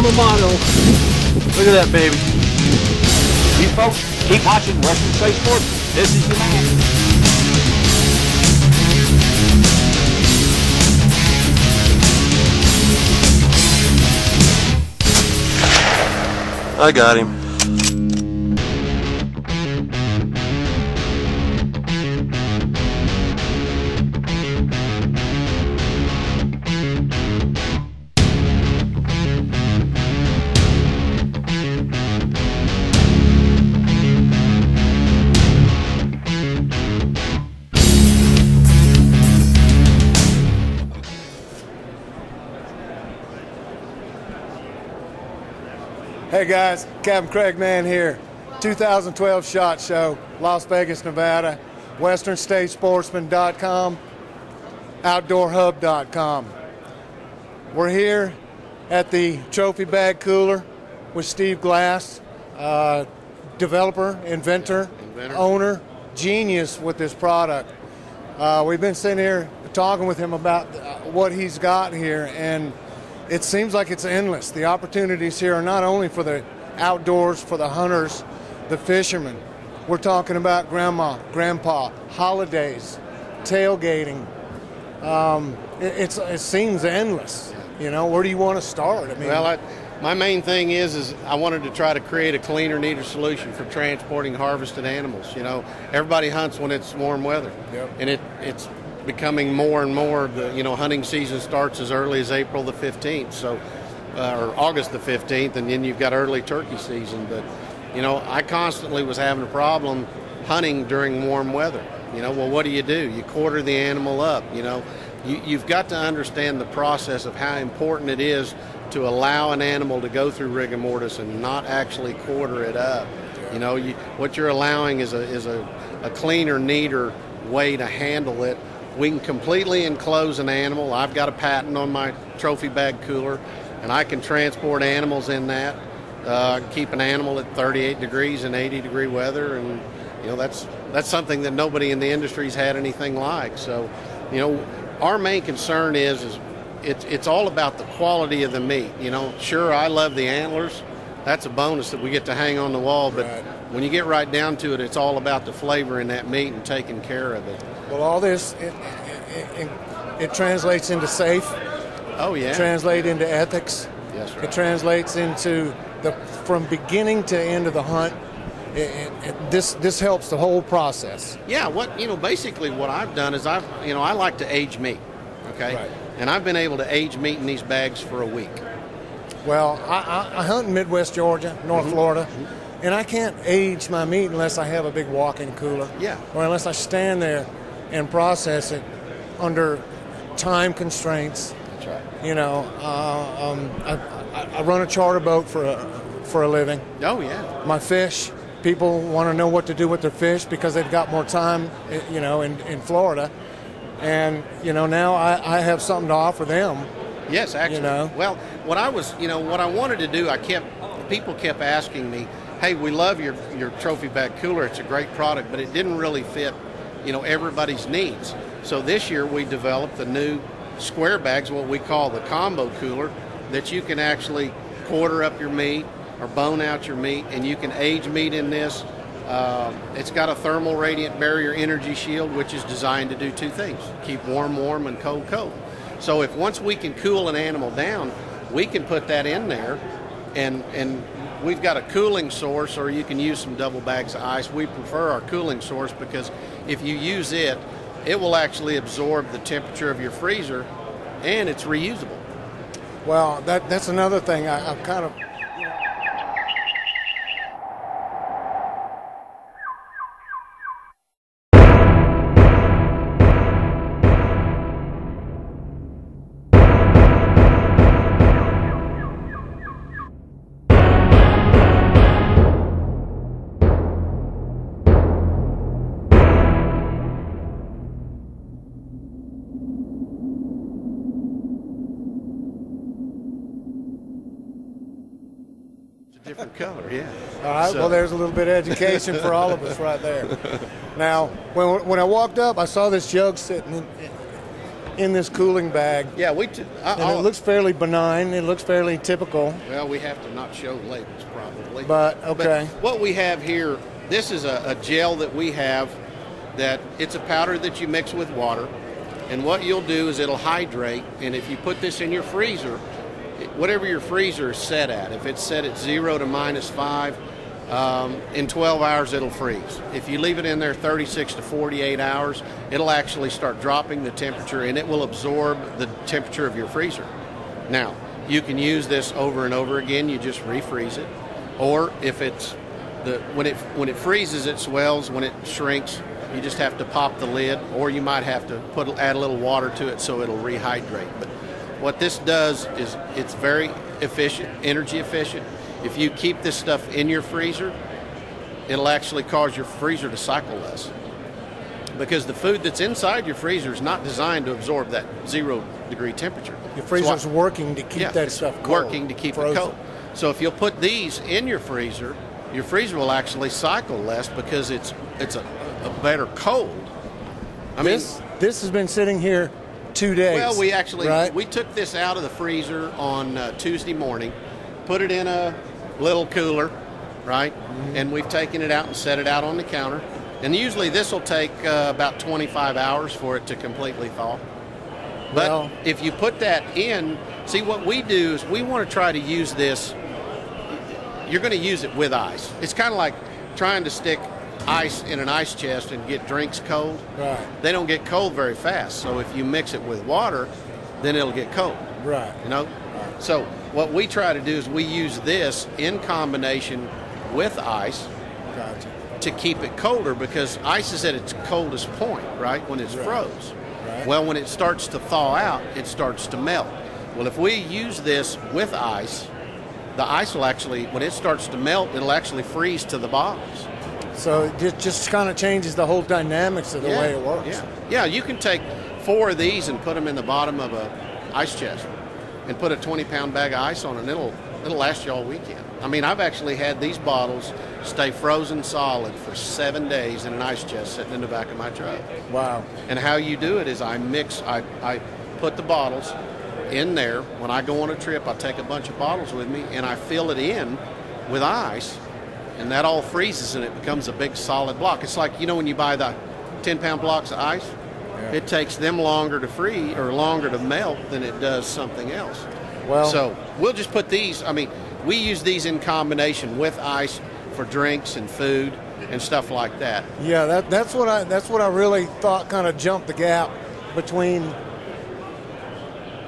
alma mater. Look at that, baby. You folks keep watching Western State Sportsman. This is your man. I got him. Hey guys, Captain Craig Mann here. 2012 SHOT Show, Las Vegas, Nevada. WesternStateSportsman.com, OutdoorHub.com. We're here at the Trophy Bag Kooler with Steve Glass, developer, inventor, owner, genius with this product. We've been sitting here talking with him about what he's got here, and it seems like it's endless. The opportunities here are not only for the outdoors, for the hunters, the fishermen. We're talking about grandma, grandpa, holidays, tailgating. It seems endless. You know, where do you want to start? I mean, well, my main thing is I wanted to try to create a cleaner, neater solution for transporting harvested animals. You know, everybody hunts when it's warm weather, and it's becoming more and more. Hunting season starts as early as April the 15th, or August the 15th, and then you've got early turkey season. But I constantly was having a problem hunting during warm weather. Well, what do? You quarter the animal up. You've got to understand the process of how important it is to allow an animal to go through rigor mortis and not actually quarter it up. What you're allowing is a cleaner, neater way to handle it. We can completely enclose an animal. I've got a patent on my Trophy Bag Kooler, and I can transport animals in that. Keep an animal at 38 degrees in 80-degree weather, and that's something that nobody in the industry's had anything like. So, our main concern is it's all about the quality of the meat. Sure, I love the antlers. That's a bonus that we get to hang on the wall, but when you get right down to it, it's all about the flavor in that meat and taking care of it. Well, all this, it translates into safe. Oh, yeah. It translates into ethics. Yes, right. It translates into from beginning to end of the hunt. This helps the whole process. Yeah, basically what I've done is I like to age meat, okay? Right. And I've been able to age meat in these bags for a week. Well, I hunt in Midwest Georgia, North Florida, and I can't age my meat unless I have a big walk-in cooler. Yeah. Or unless I stand there and process it under time constraints. That's right. I run a charter boat for a living. Oh, yeah. My fish, people want to know what to do with their fish because they've got more time, in Florida. And, now I have something to offer them. Yes, actually. Well, what I wanted to do, people kept asking me, hey, we love your Trophy Bag Kooler. It's a great product, but it didn't really fit, everybody's needs. So this year we developed the new square bags, what we call the combo cooler, that you can actually quarter up your meat or bone out your meat, and you can age meat in this. It's got a thermal radiant barrier energy shield, which is designed to do two things: keep warm and cold. So once we can cool an animal down, we can put that in there, and we've got a cooling source, or you can use some double bags of ice. We prefer our cooling source because if you use it, it will actually absorb the temperature of your freezer, and it's reusable. Well, that's another thing I've kind of... Different color, yeah. All right, well, there's a little bit of education for all of us right there. Now, when I walked up, I saw this jug sitting in this cooling bag. Yeah, and it looks fairly benign. It looks fairly typical. Well, we have to not show labels probably. But, okay. But what we have here, this is a gel that we have that it's a powder that you mix with water. And what you'll do is it'll hydrate. And if you put this in your freezer, whatever your freezer is set at, if it's set at 0 to -5, in 12 hours it'll freeze. If you leave it in there 36 to 48 hours, it'll actually start dropping the temperature and it will absorb the temperature of your freezer. Now, you can use this over and over again. You just refreeze it. Or if it's when it freezes, it swells. When it shrinks, you just have to pop the lid, or you might have to add a little water to it so it'll rehydrate. But what this does is it's very efficient, energy efficient. If you keep this stuff in your freezer, it'll actually cause your freezer to cycle less, because the food that's inside your freezer is not designed to absorb that 0-degree temperature. Your freezer's working to keep that stuff cold. Working to keep it cold. So if you'll put these in your freezer will actually cycle less because it's a better cold. This has been sitting here 2 days. Well, we actually right? we took this out of the freezer on Tuesday morning, put it in a little cooler, right? Mm-hmm. And we've taken it out and set it out on the counter. And usually this will take about 25 hours for it to completely thaw. But if you put that in, see what we do is we want to try to use this. You're going to use it with ice. It's kind of like trying to stick ice in an ice chest and get drinks cold. Right. They don't get cold very fast. So if you mix it with water, then it'll get cold. Right. You know? Right. So what we try to do is we use this in combination with ice. Gotcha. To keep it colder, because ice is at its coldest point, right, when it's froze. Right. Well, when it starts to thaw out, it starts to melt. Well, if we use this with ice, the ice will actually, when it starts to melt, it'll actually freeze to the bottles. So it just kind of changes the whole dynamics of the way it works. Yeah, you can take 4 of these and put them in the bottom of a ice chest and put a 20-pound bag of ice on it, and it'll last you all weekend. I mean, I've actually had these bottles stay frozen solid for 7 days in an ice chest sitting in the back of my truck. Wow. And how you do it is I put the bottles in there. When I go on a trip, I take a bunch of bottles with me and I fill it in with ice, and that all freezes and it becomes a big solid block. It's like, you know, when you buy the 10-pound blocks of ice, it takes them longer to freeze or longer to melt than it does something else. Well, so we'll just put these, I mean, we use these in combination with ice for drinks and food and stuff like that. Yeah, that's what I really thought kind of jumped the gap between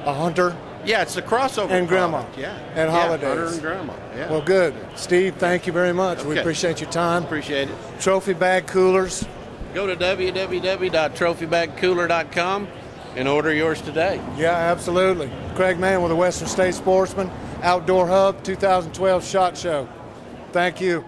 a hunter. Yeah, it's the crossover. And grandma. Yeah. And holidays. Hunter and grandma. Yeah. Well, good. Steve, thank you very much. We appreciate your time. Appreciate it. Trophy Bag Koolers. Go to www.trophybagkooler.com and order yours today. Yeah, absolutely. Craig Mann with the Western States Sportsman Outdoor Hub 2012 SHOT Show. Thank you.